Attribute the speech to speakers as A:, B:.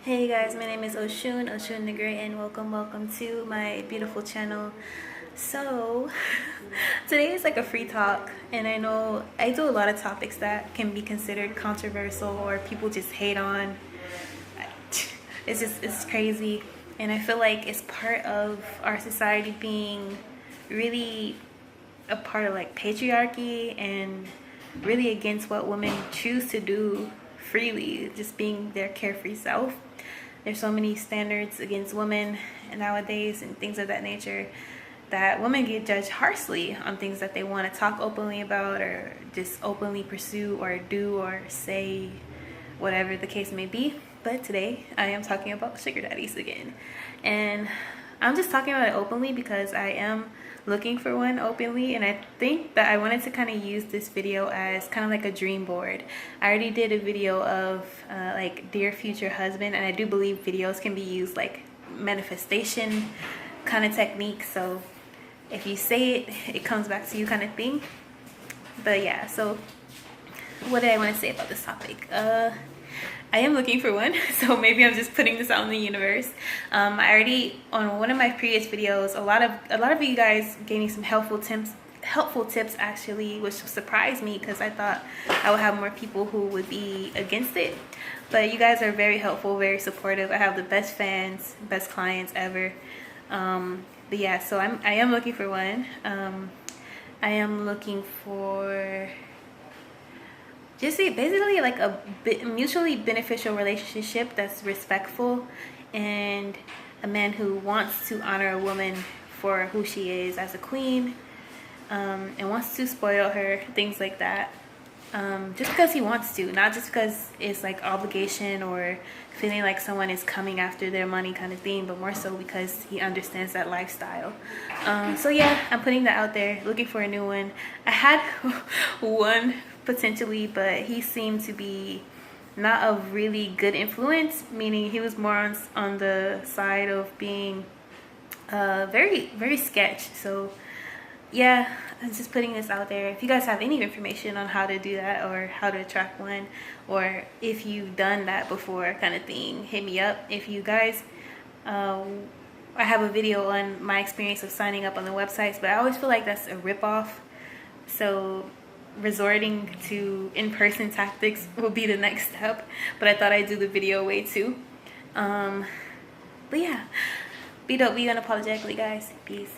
A: Hey guys, my name is Oshun the Great, and welcome to my beautiful channel. So today is like a free talk, and I know I do a lot of topics that can be considered controversial or people just hate on. It's crazy, and I feel like it's part of our society being really a part of like patriarchy and really against what women choose to do freely, just being their carefree self. There's so many standards against women nowadays and things of that nature that women get judged harshly on things that they want to talk openly about or just openly pursue or do or say, whatever the case may be. But today I am talking about sugar daddies again, and I'm just talking about it openly because I am looking for one openly, and I think that I wanted to kind of use this video as kind of like a dream board. I already did a video of like dear future husband, and I do believe videos can be used like manifestation kind of technique, so if you say it, it comes back to you kind of thing. But yeah, so what did I want to say about this topic? I am looking for one, so maybe I'm just putting this out in the universe. I already, on one of my previous videos, a lot of you guys gave me some helpful tips actually, which surprised me because I thought I would have more people who would be against it. But you guys are very helpful, very supportive. I have the best fans, best clients ever. But yeah, so I am looking for one. I am looking for just basically like a mutually beneficial relationship that's respectful, and a man who wants to honor a woman for who she is as a queen, and wants to spoil her, things like that, just because he wants to, not just because it's like obligation or feeling like someone is coming after their money kind of thing, but more so because he understands that lifestyle. So yeah, I'm putting that out there, looking for a new one. I had one potentially, but he seemed to be not a really good influence, meaning he was more on the side of being very sketch. So yeah, I'm just putting this out there. If you guys have any information on how to do that or how to attract one, or if you've done that before kind of thing, hit me up. If you guys I have a video on my experience of signing up on the websites, but I always feel like that's a ripoff, so resorting to in-person tactics will be the next step. But I thought I'd do the video way too. But yeah, be dope, be unapologetically, guys. Peace.